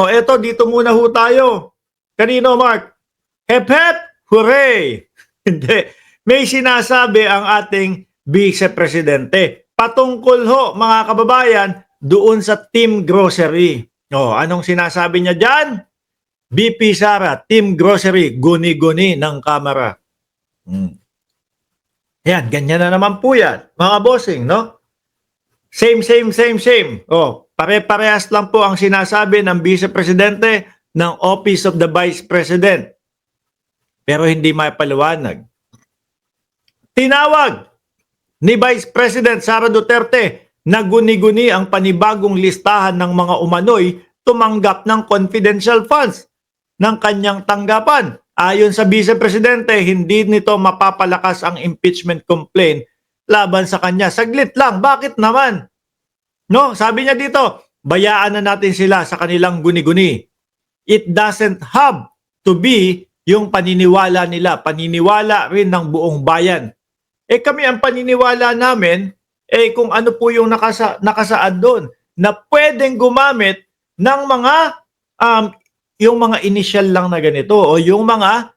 O eto, dito muna ho tayo. Kanino, Mark? Hep hep, hooray! Hindi. May sinasabi ang ating Vice Presidente. Patungkol ho, mga kababayan, doon sa Team Grocery. O, anong sinasabi niya dyan? BP Sara, Team Grocery, guni-guni ng kamera. Yan, ganyan na naman po yan. Mga bossing, no? Same. Oh, pare-parehas lang po ang sinasabi ng Vice Presidente ng Office of the Vice President. Pero hindi maipaliwanag. Tinawag ni Vice President Sara Duterte na guni-guni ang panibagong listahan ng mga umano'y tumanggap ng confidential funds ng kanyang tanggapan. Ayon sa Vice Presidente, hindi nito mapapalakas ang impeachment complaint laban sa kanya. Saglit lang, bakit naman? No, sabi niya dito, bayaan na natin sila sa kanilang guni-guni. It doesn't have to be yung paniniwala nila, paniniwala rin ng buong bayan. Kami ang paniniwala namin, kung ano po yung nakasaad doon, na pwedeng gumamit ng mga, yung mga initial lang na ganito, o yung mga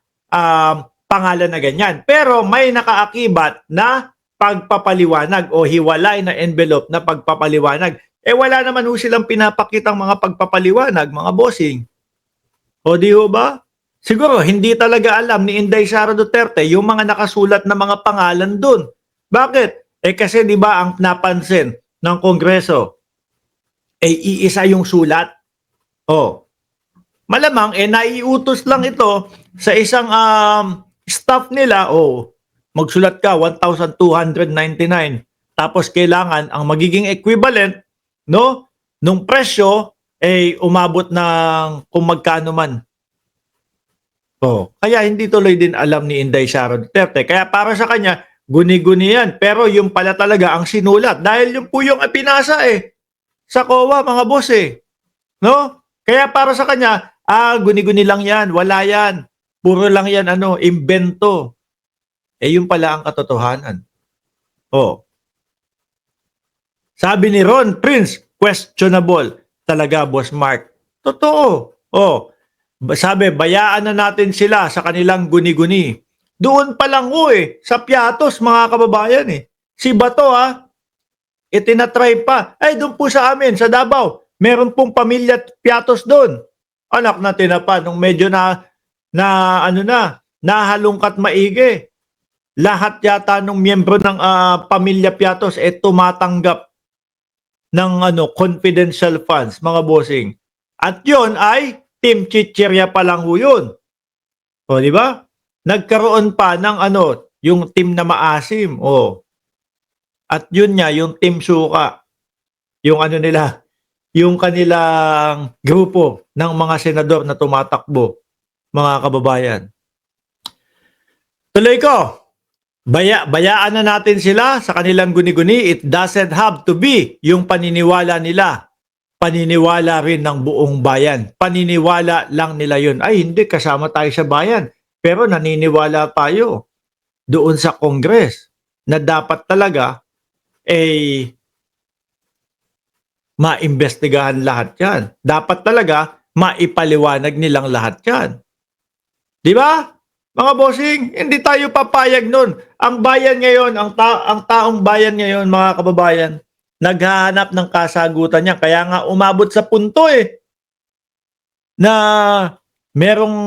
pangalan na ganyan. Pero may nakaakibat na pagpapaliwanag o hiwalay na envelope na pagpapaliwanag. Wala naman ho silang pinapakitang mga pagpapaliwanag, mga bossing. O di ho ba? Siguro, hindi talaga alam ni Inday Sara Duterte yung mga nakasulat na mga pangalan dun. Bakit? Kasi di ba ang napansin ng Kongreso, iisa yung sulat. Malamang, naiutos lang ito sa isang staff nila, magsulat ka, 1,299. Tapos kailangan, ang magiging equivalent, no, nung presyo, umabot ng kung magkano man. Kaya hindi tuloy din alam ni Inday Sara Duterte. Kaya para sa kanya, guni-guni yan. Pero yung pala talaga ang sinulat. Dahil yung po yung pinasa sa COA, mga boss No? Kaya para sa kanya, guni-guni lang yan. Wala yan. Puro lang yan, invento. Yung pala ang katotohanan. Sabi ni Ron Prince, questionable. Talaga, Boss Mark. Totoo. Sabi, bayaan na natin sila sa kanilang guni-guni. Doon pa lang sa Piatos, mga kababayan Si Bato itinatry pa. Doon po sa amin, sa Davao, meron pong pamilya Piatos doon. Anak na tinapa, nung medyo nahalungkat maigi. Lahat yata nung miyembro ng pamilya Piatos tumatanggap ng confidential funds, mga bossing. At yon ay Team Chichirya pa lang ho yun. Di ba? Nagkaroon pa ng yung team na maasim. At yun nga, yung Team Suka. Yung nila, yung kanilang grupo ng mga senador na tumatakbo, mga kababayan. Tuloy ko, bayaan na natin sila sa kanilang guni-guni. It doesn't have to be yung paniniwala nila. Paniniwala rin ng buong bayan. Paniniwala lang nila yun. Hindi, kasama tayo sa bayan. Pero naniniwala tayo doon sa Congress na dapat talaga maimbestigahan lahat yan. Dapat talaga maipaliwanag nilang lahat yan. Di ba? Mga bossing, hindi tayo papayag nun. Ang bayan ngayon, ang taong bayan ngayon, mga kababayan, naghahanap ng kasagutan niya. Kaya nga umabot sa punto na merong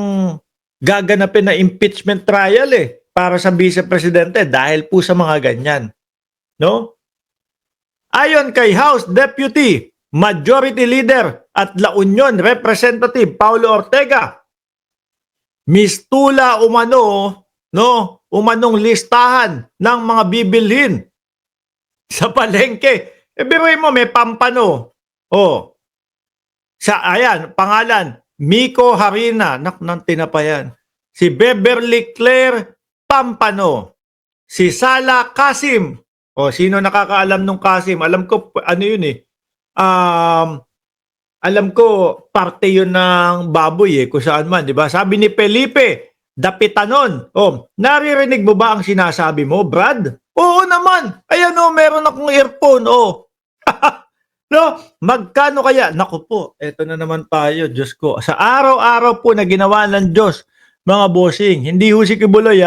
gaganapin na impeachment trial para sa Vice Presidente dahil po sa mga ganyan. No? Ayon kay House Deputy Majority Leader at La Union Representative Paulo Ortega, mistula umanong listahan ng mga bibilhin sa palengke. Biruin mo, may Pampano. Ayan, pangalan, Miko Harina. Nang tinapayan. Si Beverly Claire Pampano. Si Sala Kasim. Sino nakakaalam nung Kasim? Alam ko, yun alam ko, parte yun ng baboy kung saan man, di ba? Sabi ni Felipe Dapitanon, naririnig mo ba ang sinasabi mo, Brad? Oo naman. Ayan meron akong earphone, No, magkano kaya? Naku po, eto na naman tayo, Diyos ko. Sa araw-araw po na ginawa ng Diyos, mga bossing, hindi ho si Kibuloy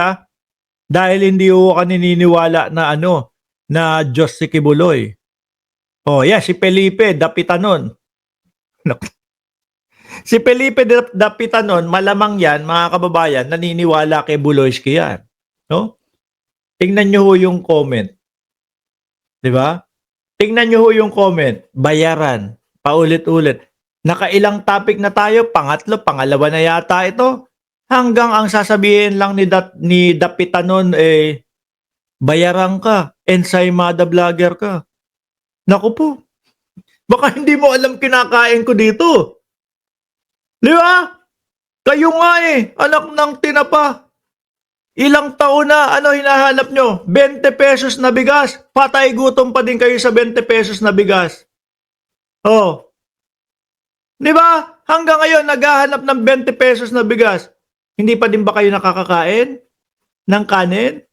dahil hindi ho ka naniniwala na na Diyos si Kibuloy. Oh, yeah, si Felipe Dapitanon. Naku, si Felipe Dapitanon, malamang yan, mga kababayan, naniniwala kay Buloyski yan. No? Tingnan nyo ho yung comment. Di ba? Tingnan nyo ho yung comment. Bayaran. Paulit-ulit. Nakailang topic na tayo. Pangatlo, pangalawa na yata ito. Hanggang ang sasabihin lang ni Dapitanon, bayaran ka. Ensaymada vlogger ka. Naku po. Baka hindi mo alam kinakain ko dito. Di ba? Kayo nga anak ng tinapa. Ilang taon na, hinahanap nyo? 20 pesos na bigas. Patay gutom pa din kayo sa 20 pesos na bigas. Oh. Di ba? Hanggang ngayon, naghahanap ng 20 pesos na bigas. Hindi pa din ba kayo nakakakain ng kanin?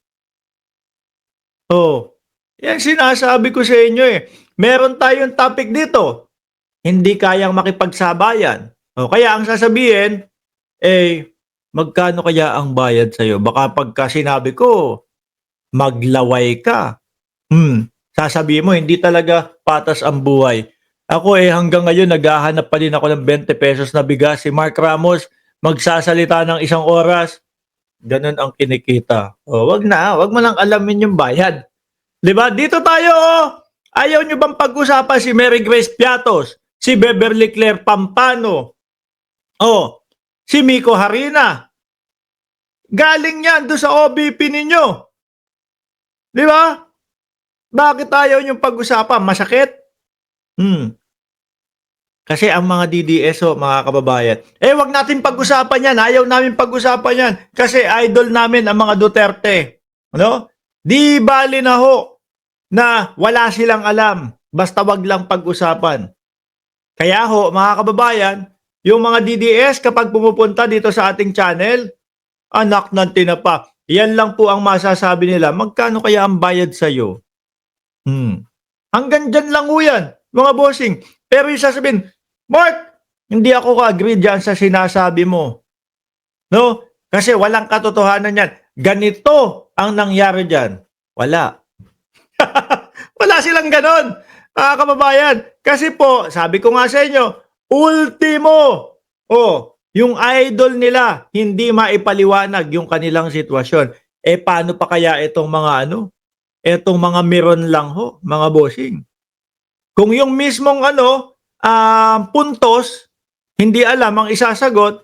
Oh. Yan sinasabi ko sa inyo Meron tayong topic dito. Hindi kayang makipagsabayan. O kaya ang sasabihin, magkano kaya ang bayad sa'yo? Baka pagka sinabi ko, maglaway ka. Sasabihin mo, hindi talaga patas ang buhay. Ako hanggang ngayon, naghahanap pa din ako ng 20 pesos na bigas. Si Mark Ramos, magsasalita ng 1 oras. Ganun ang kinikita. O, wag mo lang alamin yung bayad. Diba? Dito tayo, Ayaw nyo bang pag-usapan si Mary Grace Piatos, si Beverly Claire Pampano, si Miko Harina? Galing yan doon sa OBP ninyo. Di ba? Bakit ayaw nyo pag-usapan? Masakit? Kasi ang mga DDS mga kababayan, wag natin pag-usapan yan. Ayaw namin pag-usapan yan. Kasi idol namin ang mga Duterte. Ano? Di bali na ho na wala silang alam. Basta wag lang pag-usapan. Kaya ho, mga kababayan, yung mga DDS kapag pumupunta dito sa ating channel, anak ng tinapa. Yan lang po ang masasabi nila. Magkano kaya ang bayad sa'yo? Hanggang dyan lang ho yan, mga bossing. Pero yung sasabihin, Mark, hindi ako ka-agree dyan sa sinasabi mo. No? Kasi walang katotohanan yan. Ganito ang nangyari dyan. Wala. Wala silang ganon, mga kababayan. Kasi po, sabi ko nga sa inyo, ultimo, yung idol nila, hindi maipaliwanag yung kanilang sitwasyon. Paano pa kaya itong mga etong mga meron lang ho, mga bossing? Kung yung mismong puntos, hindi alam ang isasagot,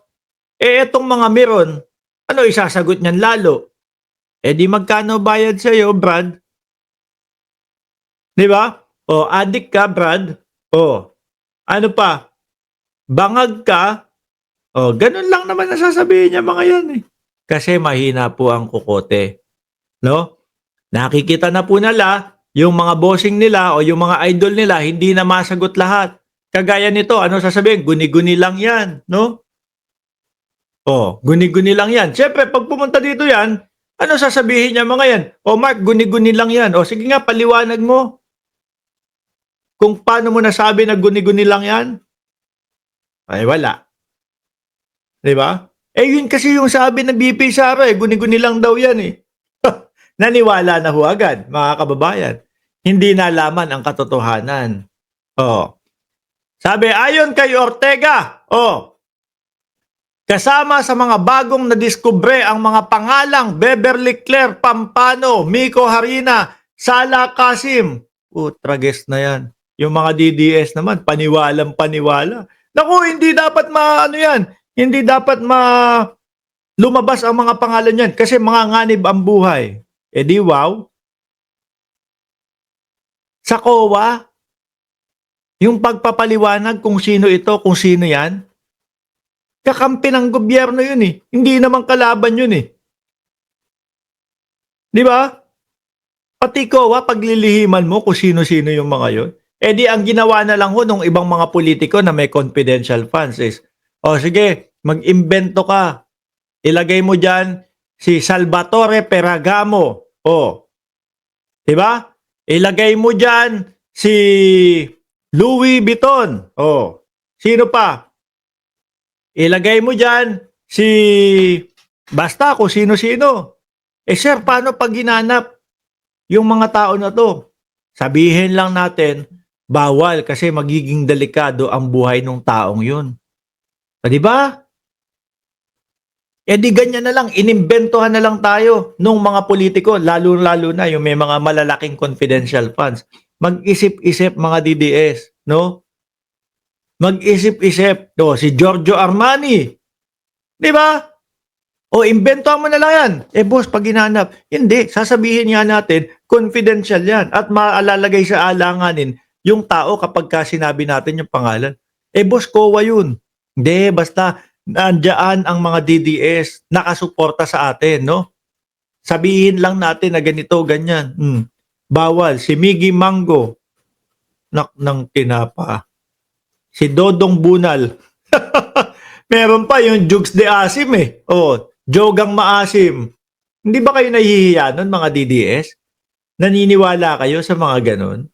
etong mga meron, isasagot niyan lalo? Di magkano bayad sa'yo, Brad? Di ba? Addict ka, Brad. Ano pa? Bangag ka. Ganun lang naman nasasabihin niya mga yan Kasi mahina po ang kukote. No? Nakikita na po nila, yung mga bossing nila o yung mga idol nila, hindi na masagot lahat. Kagaya nito, sasabihin? Guni-guni lang yan. No? Guni-guni lang yan. Siyempre, pag pumunta dito yan, sasabihin niya mga yan? Mark, guni-guni lang yan. Sige nga, paliwanag mo. Kung paano mo nasabi na guni-guni lang yan? Wala. Diba? Yun kasi yung sabi ng BP Sara guni-guni lang daw yan Naniwala na ho agad, mga kababayan. Hindi nalaman ang katotohanan. Sabi, ayon kay Ortega, kasama sa mga bagong nadiskubre ang mga pangalang Beverly Claire Pampano, Miko Harina, Sala Kasim. Trages na yan. Yung mga DDS naman, paniwalang paniwala. Naku, hindi dapat yan. Hindi dapat lumabas ang mga pangalan yan kasi mga nganib ang buhay. Di wow. Sa COA, yung pagpapaliwanag kung sino ito, kung sino yan, kakampi ng gobyerno yun Hindi naman kalaban yun Di ba? Pati COA, paglilihiman mo kung sino-sino yung mga yun. Di ang ginawa na lang ho nung ibang mga politiko na may confidential funds is, sige, mag-imbento ka. Ilagay mo dyan si Salvatore Ferragamo. Diba? Ilagay mo dyan si Louis Vuitton. Oh. Sino pa? Ilagay mo dyan si basta kung sino-sino. Eh sir, paano pag ginanap yung mga tao na to? Sabihin lang natin, bawal kasi magiging delikado ang buhay ng taong yun. Di ba? Eh di ganyan na lang, inimbentohan na lang tayo nung mga politiko, lalo-lalo na yung may mga malalaking confidential funds. Mag-isip-isip mga DDS, no? Mag-isip-isip. O, si Giorgio Armani. Di ba? O, imbentohan mo na lang yan. Eh, boss, pag hinanap, hindi. Sasabihin nga natin, confidential yan. At maalalagay sa alanganin yung tao kapag ka sinabi natin yung pangalan. Eh, boss, COA yun. Hindi, basta nandiyan ang mga DDS nakasuporta sa atin, no? Sabihin lang natin na ganito, ganyan. Bawal. Si Miggy Mango. Ng tinapa. Si Dodong Bunal. Meron pa yung Jukes de Asim eh. Oh, Jogang Maasim. Hindi ba kayo nahihiya nun mga DDS? Naniniwala kayo sa mga ganon?